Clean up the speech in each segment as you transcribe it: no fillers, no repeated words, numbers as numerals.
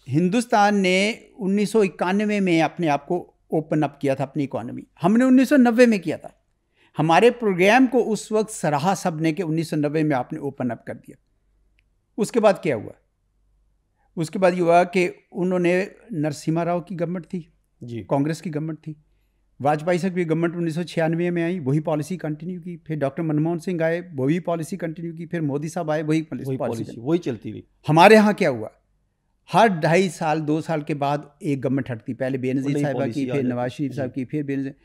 हिंदुस्तान ने 1991 में अपने आप को ओपन अप किया था अपनी इकोनॉमी, हमने 1990 में किया था। हमारे प्रोग्राम को उस वक्त सराहा सब ने कि 1990 में आपने ओपन अप कर दिया। उसके बाद क्या हुआ? उसके बाद ये हुआ कि उन्होंने, नरसिम्हा राव की गवर्नमेंट थी जी, कांग्रेस की गवर्नमेंट थी, वाजपेयी साहब की गवर्नमेंट 1996 में आई, वही पॉलिसी कंटिन्यू की। फिर डॉक्टर मनमोहन सिंह आए, वही पॉलिसी कंटिन्यू की। फिर मोदी साहब आए, वही पॉलिसी वही चलती रही। हमारे यहाँ क्या हुआ? हर 2.5 साल 2 साल के बाद एक गवर्नमेंट हटती, पहले बेनज़ीर साहिबा की, फिर नवाज शरीफ साहब की, फिर बेनज़ीर।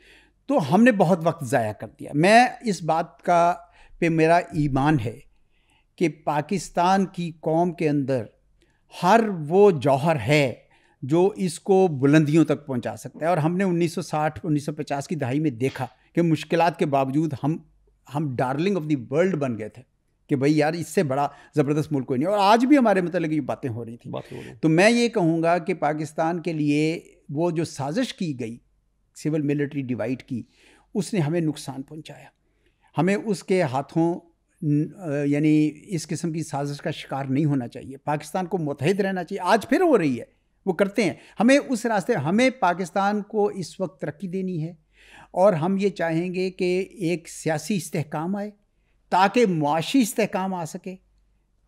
तो हमने बहुत वक्त ज़ाया कर दिया। मैं इस बात का पे मेरा ईमान है कि पाकिस्तान की कौम के अंदर हर वो जौहर है जो इसको बुलंदियों तक पहुंचा सकता है। और हमने 1960 1950 की दहाई में देखा कि मुश्किलात के बावजूद हम डार्लिंग ऑफ द वर्ल्ड बन गए थे कि भाई यार इससे बड़ा ज़बरदस्त मुल्क कोई नहीं। और आज भी हमारे मतलब ये बातें हो रही थी। तो मैं ये कहूँगा कि पाकिस्तान के लिए वो जो साजिश की गई सिविल मिलिट्री डिवाइड की, उसने हमें नुकसान पहुँचाया। हमें उसके हाथों यानी इस किस्म की साजिश का शिकार नहीं होना चाहिए। पाकिस्तान को मुत्तहिद रहना चाहिए। आज फिर हो रही है, वो करते हैं। हमें उस रास्ते, हमें पाकिस्तान को इस वक्त तरक्की देनी है और हम ये चाहेंगे कि एक सियासी इस्तेहकाम आए ताकि मुआशी इस्तेहकाम आ सके,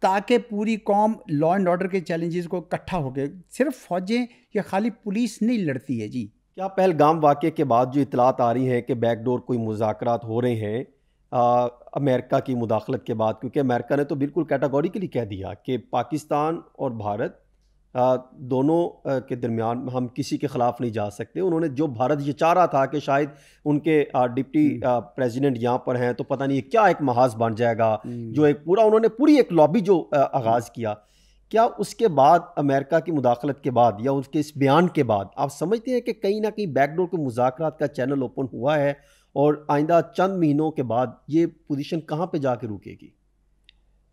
ताकि पूरी कौम लॉ एंड ऑर्डर के चैलेंजेस को इकट्ठा हो गए। सिर्फ फौजें या खाली पुलिस नहीं लड़ती है जी। क्या पहलगाम वाक़े के बाद जो इतलात आ रही हैं कि बैकडोर कोई मुज़ाकरात हो रहे हैं अमेरिका की मुदाखलत के बाद, क्योंकि अमेरिका ने तो बिल्कुल कैटेगोरिकली कह दिया कि पाकिस्तान और भारत दोनों के दरमियान हम किसी के ख़िलाफ़ नहीं जा सकते। उन्होंने जो भारत ये चाह रहा था कि शायद उनके डिप्टी प्रेसिडेंट यहाँ पर हैं तो पता नहीं क्या एक महाज बन जाएगा, जो एक पूरा उन्होंने पूरी एक लॉबी जो आगाज़ किया, क्या उसके बाद अमेरिका की मुदाखलत के बाद या उसके इस बयान के बाद आप समझते हैं कि कहीं ना कहीं बैकडोर के मुज़ाकरात का चैनल ओपन हुआ है और आइंदा चंद महीनों के बाद ये पोजीशन कहाँ पे जाके रुकेगी?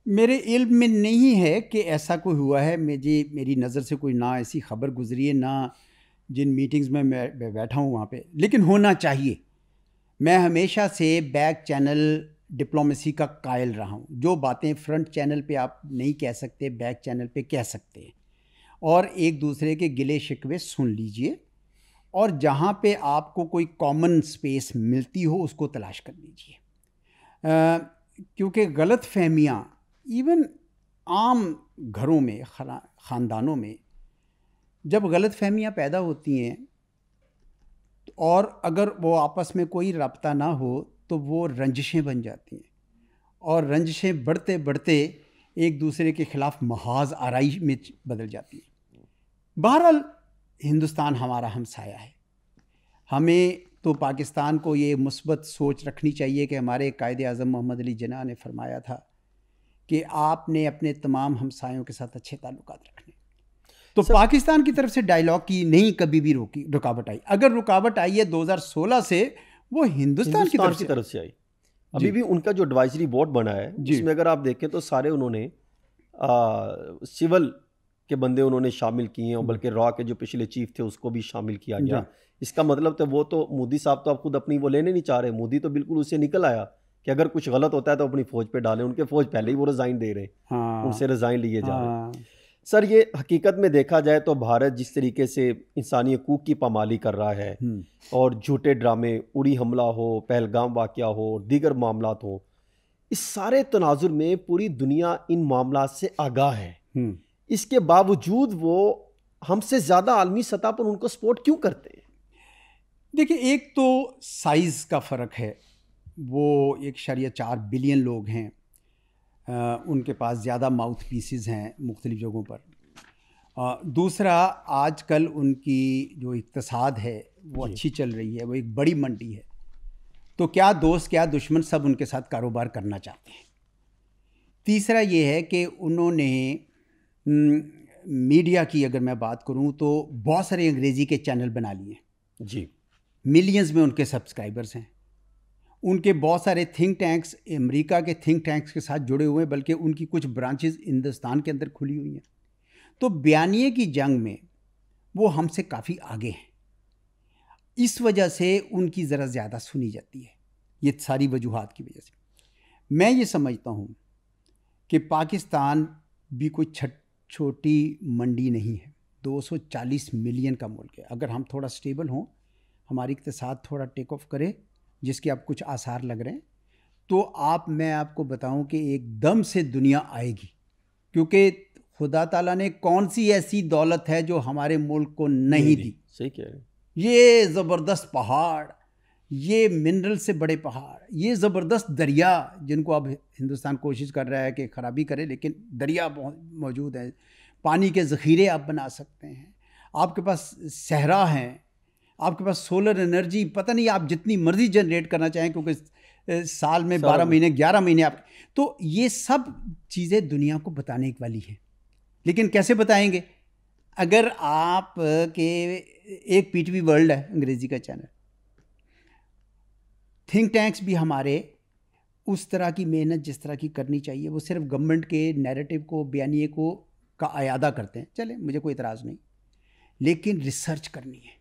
मेरे इल्म में नहीं है कि ऐसा कोई हुआ है। मेरी नज़र से कोई ना ऐसी खबर गुजरी है, ना जिन मीटिंग्स में मैं बैठा हूँ वहाँ पे, लेकिन होना चाहिए। मैं हमेशा से बैक चैनल डिप्लोमेसी का कायल रहा हूँ। जो बातें फ्रंट चैनल पे आप नहीं कह सकते, बैक चैनल पे कह सकते हैं। और एक दूसरे के गिले शिकवे सुन लीजिए और जहाँ पे आपको कोई कॉमन स्पेस मिलती हो उसको तलाश कर लीजिए। क्योंकि गलत फहमियाँ इवन आम घरों में, ख़ानदानों में जब गलत फहमियाँ पैदा होती हैं और अगर वो आपस में कोई रब्ता ना हो तो वो रंजिशें बन जाती हैं और रंजिशें बढ़ते बढ़ते एक दूसरे के ख़िलाफ़ महाज आराई में बदल जाती हैं। बहरहाल हिंदुस्तान हमारा हमसाया है। हमें तो पाकिस्तान को ये मुस्बत सोच रखनी चाहिए कि हमारे कायदे आज़म मोहम्मद अली जिन्ना ने फरमाया था कि आपने अपने तमाम हमसायों के साथ अच्छे ताल्लुकात रखने। तो पाकिस्तान की तरफ से डायलॉग की नहीं कभी भी रुकावट आई। अगर रुकावट आई है 2016 से, वो हिंदुस्तान की तरफ से आई। अभी भी उनका जो एडवाइजरी बोर्ड बना है जिसमें अगर आप देखें तो सारे उन्होंने सिविल के बंदे उन्होंने शामिल किए हैं और बल्कि रॉ के जो पिछले चीफ थे उसको भी शामिल किया गया। इसका मतलब तो वो तो मोदी साहब तो आप खुद अपनी वो लेने नहीं चाह रहे। मोदी तो बिल्कुल उससे निकल आया कि अगर कुछ गलत होता है तो अपनी फौज पे डालें। उनके फौज पहले ही वो रिजाइन दे रहे हैं, उनसे रिजाइन लिए जा रहे हैं। सर ये हकीकत में देखा जाए तो भारत जिस तरीके से इंसानी हकूक़ की पामाली कर रहा है और झूठे ड्रामे, उड़ी हमला हो, पहलगाम वाक़या हो, दीगर मामलात हो, इस सारे तनाजुर में पूरी दुनिया इन मामलात से आगाह है। इसके बावजूद वो हमसे ज़्यादा आलमी सतह पर उनको सपोर्ट क्यों करते हैं? देखिए, एक तो साइज़ का फ़र्क है। वो 1.4 बिलियन लोग हैं, उनके पास ज़्यादा माउथ पीसेस हैं मुख्तलिफ़ जगहों पर। दूसरा, आजकल उनकी जो इक़्तिसाद है वो अच्छी चल रही है, वो एक बड़ी मंडी है। तो क्या दोस्त क्या दुश्मन सब उनके साथ कारोबार करना चाहते हैं। तीसरा ये है कि उन्होंने मीडिया की अगर मैं बात करूं तो बहुत सारे अंग्रेज़ी के चैनल बना लिए जी, मिलियंस में उनके सब्सक्राइबर्स हैं। उनके बहुत सारे थिंक टैंक्स अमेरिका के थिंक टैंक्स के साथ जुड़े हुए हैं, बल्कि उनकी कुछ ब्रांचेस हिंदुस्तान के अंदर खुली हुई हैं। तो बयानिए की जंग में वो हमसे काफ़ी आगे हैं। इस वजह से उनकी ज़रा ज़्यादा सुनी जाती है, ये सारी वजूहात की वजह से। मैं ये समझता हूँ कि पाकिस्तान भी कोई छोटी मंडी नहीं है। 240 मिलियन का मुल्क है। अगर हम थोड़ा स्टेबल हों, हमारी इक़्तिसाद थोड़ा टेक ऑफ करे, जिसके अब कुछ आसार लग रहे हैं, तो मैं आपको बताऊं कि एकदम से दुनिया आएगी। क्योंकि खुदा ताला ने कौन सी ऐसी दौलत है जो हमारे मुल्क को नहीं दी। सही कह रहे हैं। ये ज़बरदस्त पहाड़, ये मिनरल से बड़े पहाड़, ये ज़बरदस्त दरिया, जिनको अब हिंदुस्तान कोशिश कर रहा है कि ख़राबी करे, लेकिन दरिया बहुत मौजूद है। पानी के ज़ख़ीरे आप बना सकते हैं, आपके पास सहरा हैं, आपके पास सोलर एनर्जी, पता नहीं आप जितनी मर्ज़ी जनरेट करना चाहें, क्योंकि साल में 12 महीने 11 महीने आप, तो ये सब चीज़ें दुनिया को बताने वाली हैं। लेकिन कैसे बताएंगे? अगर आप के एक पीटीवी वर्ल्ड है अंग्रेज़ी का चैनल, थिंक टैंक्स भी हमारे उस तरह की मेहनत जिस तरह की करनी चाहिए, वो सिर्फ गवर्नमेंट के नैरेटिव को, बयानिए को का अयादा करते हैं। चले, मुझे कोई इतराज़ नहीं, लेकिन रिसर्च करनी है।